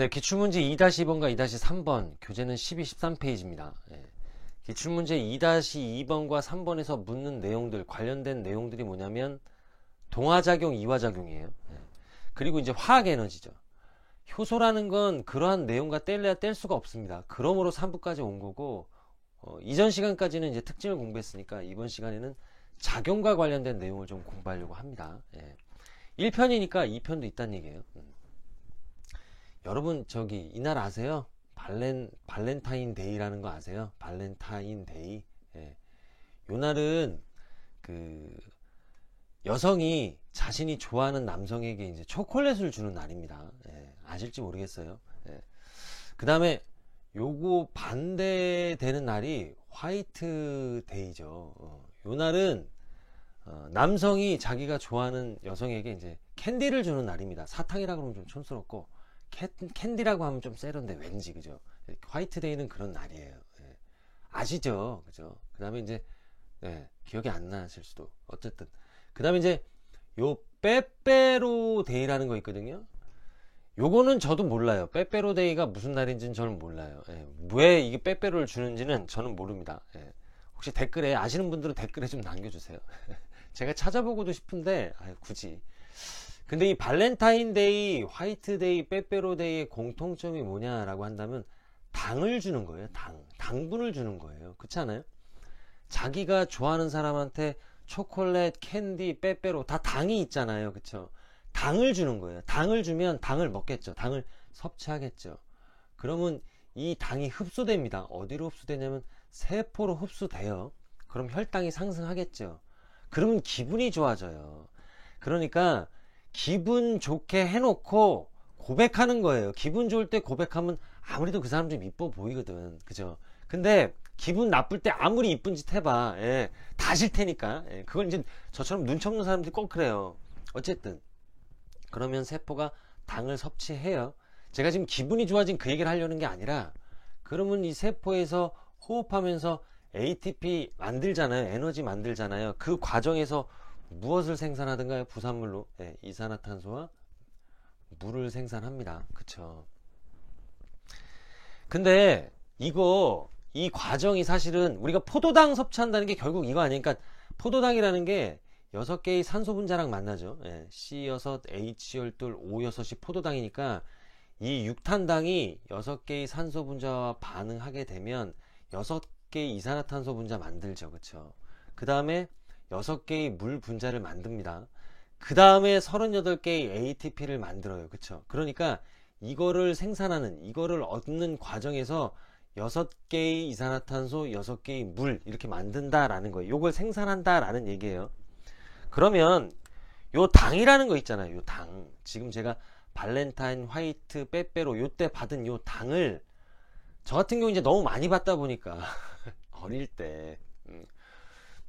네, 기출문제 2-2번과 2-3번 교재는 12, 13페이지입니다. 예. 기출문제 2-2번과 3번에서 묻는 내용들, 관련된 내용들이 뭐냐면 동화작용, 이화작용이에요. 예. 그리고 이제 화학에너지죠. 효소라는 건 그러한 내용과 뗄래야 뗄 수가 없습니다. 그러므로 3부까지 온 거고, 이전 시간까지는 이제 특징을 공부했으니까 이번 시간에는 작용과 관련된 내용을 좀 공부하려고 합니다. 예. 1편이니까 2편도 있다는 얘기예요. 여러분 저기 이날 아세요? 발렌타인데이라는 거 아세요? 발렌타인데이. 예. 요 날은 그 여성이 자신이 좋아하는 남성에게 이제 초콜릿을 주는 날입니다. 예. 아실지 모르겠어요. 예. 그 다음에 요거 반대되는 날이 화이트데이죠. 요 날은 남성이 자기가 좋아하는 여성에게 이제 캔디를 주는 날입니다. 사탕이라 그러면 좀 촌스럽고 캔디라고 하면 좀 세련돼 왠지, 그죠? 화이트데이는 그런 날이에요. 예. 아시죠? 그죠? 그 다음에 이제 기억이 안 나실 수도. 어쨌든 그 다음에 이제 요 빼빼로데이라는 거 있거든요. 요거는 저도 몰라요. 빼빼로데이가 무슨 날인지는 저는 몰라요. 예. 왜 이게 빼빼로를 주는지는 저는 모릅니다. 예. 혹시 댓글에 아시는 분들은 댓글에 좀 남겨주세요. 제가 찾아보고도 싶은데 굳이. 근데 이 발렌타인데이, 화이트데이, 빼빼로데이의 공통점이 뭐냐라고 한다면 당을 주는 거예요. 당분을 주는 거예요. 그렇지 않아요? 자기가 좋아하는 사람한테 초콜릿, 캔디, 빼빼로 다 당이 있잖아요. 그쵸? 당을 주는 거예요. 당을 주면 당을 먹겠죠. 당을 섭취하겠죠. 그러면 이 당이 흡수됩니다. 어디로 흡수되냐면 세포로 흡수돼요. 그럼 혈당이 상승하겠죠. 그러면 기분이 좋아져요. 그러니까 기분 좋게 해놓고 고백하는 거예요. 기분 좋을 때 고백하면 아무래도 그 사람 좀 이뻐 보이거든. 그죠? 근데 기분 나쁠 때 아무리 이쁜 짓 해봐. 예, 다 싫다니까. 예, 그걸 이제 저처럼 눈치 없는 사람들이 꼭 그래요. 어쨌든 그러면 세포가 당을 섭취해요. 제가 지금 기분이 좋아진 그 얘기를 하려는 게 아니라, 그러면 이 세포에서 호흡하면서 ATP 만들잖아요. 에너지 만들잖아요. 그 과정에서 무엇을 생산하든가요? 부산물로 이산화탄소와 물을 생산합니다. 그쵸? 근데 이 과정이 사실은 우리가 포도당 섭취한다는 게 결국 이거 아니니까, 포도당이라는 게 6개의 산소 분자랑 만나죠. C6, H12, O6이 포도당이니까 이 육탄당이 6개의 산소 분자와 반응하게 되면 6개의 이산화탄소 분자 만들죠. 그쵸? 그 다음에 6개의 물 분자를 만듭니다. 그 다음에 38개의 ATP를 만들어요. 그쵸? 그러니까 이거를 생산하는, 이거를 얻는 과정에서 6개의 이산화탄소, 6개의 물 이렇게 만든다라는 거예요. 이걸 생산한다라는 얘기예요. 그러면 요 당이라는 거 있잖아요. 요 당. 지금 제가 발렌타인, 화이트, 빼빼로 요때 받은 요 당을 저 같은 경우 이제 너무 많이 받다 보니까 어릴 때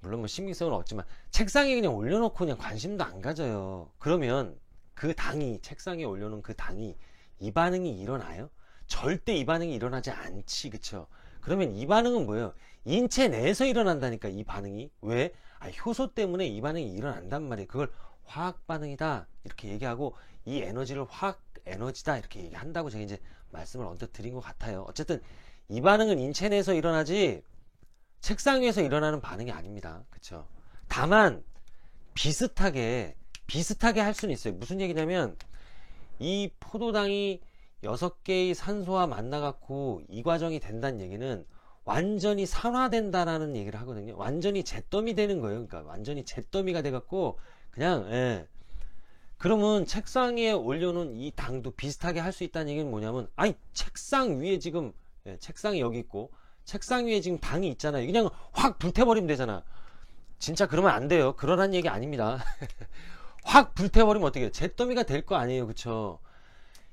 물론 뭐 신빙성은 없지만 책상에 그냥 올려놓고 그냥 관심도 안 가져요. 그러면 그 당이, 책상에 올려놓은 그 당이 이 반응이 일어나요? 절대 이 반응이 일어나지 않지. 그쵸? 그러면 이 반응은 뭐예요? 인체 내에서 일어난다니까. 이 반응이. 왜? 효소 때문에 이 반응이 일어난단 말이에요. 그걸 화학 반응이다 이렇게 얘기하고, 이 에너지를 화학 에너지다 이렇게 얘기한다고 제가 이제 말씀을 언뜻 드린 것 같아요. 어쨌든 이 반응은 인체 내에서 일어나지 책상 위에서 일어나는 반응이 아닙니다. 그쵸? 다만 비슷하게 할 수는 있어요. 무슨 얘기냐면, 이 포도당이 6개의 산소와 만나갖고 이 과정이 된다는 얘기는 완전히 산화된다라는 얘기를 하거든요. 완전히 잿더미 되는 거예요. 그러니까 완전히 잿더미가 돼갖고 그냥 그러면 책상 위에 올려놓은 이 당도 비슷하게 할 수 있다는 얘기는 뭐냐면, 책상 위에 지금 책상이 여기 있고 책상 위에 지금 당이 있잖아요. 그냥 확 불태버리면 되잖아. 진짜 그러면 안 돼요. 그러란 얘기 아닙니다. 확 불태버리면 어떻게 해요? 잿더미가 될 거 아니에요. 그쵸?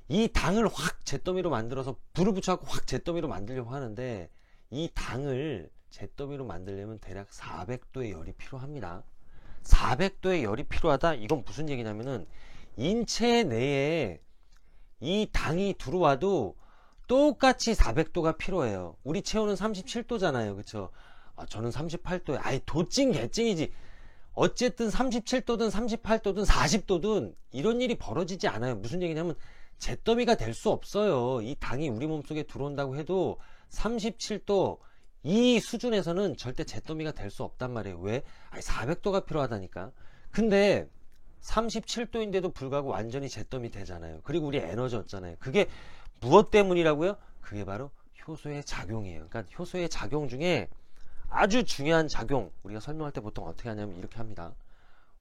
이 당을 확 잿더미로 만들어서 불을 붙여갖고 확 잿더미로 만들려고 하는데, 이 당을 잿더미로 만들려면 대략 400도의 열이 필요합니다. 400도의 열이 필요하다? 이건 무슨 얘기냐면은, 인체 내에 이 당이 들어와도 똑같이 400도가 필요해요. 우리 체온은 37도잖아요. 그쵸? 저는 38도에 도찐 개찐이지. 어쨌든 37도든 38도든 40도든 이런 일이 벌어지지 않아요. 무슨 얘기냐면 잿더미가 될 수 없어요. 이 당이 우리 몸속에 들어온다고 해도 37도 이 수준에서는 절대 잿더미가 될 수 없단 말이에요. 왜? 400도가 필요하다니까. 근데 37도인데도 불구하고 완전히 잿더미 되잖아요. 그리고 우리 에너지 얻잖아요. 그게 무엇 때문이라고요? 그게 바로 효소의 작용이에요. 그러니까 효소의 작용 중에 아주 중요한 작용, 우리가 설명할 때 보통 어떻게 하냐면 이렇게 합니다.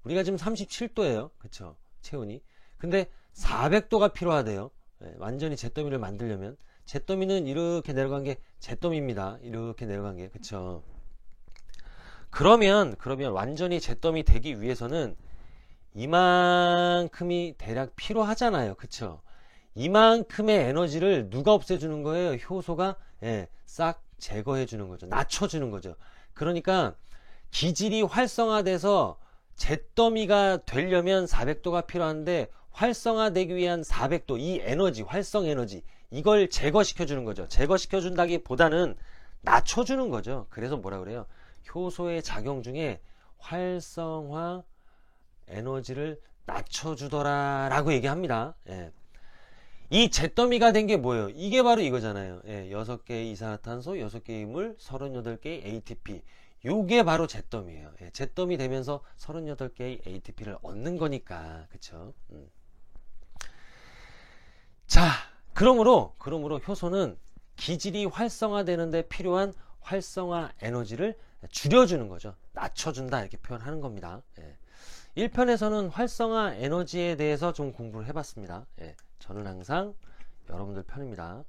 우리가 지금 37도예요. 그쵸? 체온이. 근데 400도가 필요하대요. 완전히 잿더미를 만들려면. 잿더미는 이렇게 내려간 게 잿더미입니다. 이렇게 내려간 게. 그쵸? 그러면 완전히 잿더미 되기 위해서는 이만큼이 대략 필요하잖아요. 그쵸? 이만큼의 에너지를 누가 없애주는 거예요? 효소가 싹 제거해 주는 거죠. 낮춰주는 거죠. 그러니까 기질이 활성화돼서 잿더미가 되려면 400도가 필요한데 활성화되기 위한 400도 이 에너지, 활성 에너지 이걸 제거시켜 주는 거죠. 제거시켜 준다기보다는 낮춰 주는 거죠. 그래서 뭐라 그래요? 효소의 작용 중에 활성화 에너지를 낮춰주더라 라고 얘기합니다. 이 잿더미가 된 게 뭐예요? 이게 바로 이거잖아요. 6개의 이산화탄소, 6개의 물, 38개의 ATP. 요게 바로 잿더미예요. 잿더미 되면서 38개의 ATP를 얻는 거니까. 그쵸? 자, 그러므로 효소는 기질이 활성화되는데 필요한 활성화 에너지를 줄여주는 거죠. 낮춰준다 이렇게 표현하는 겁니다. 1편에서는 활성화 에너지에 대해서 좀 공부를 해봤습니다. 저는 항상 여러분들 편입니다.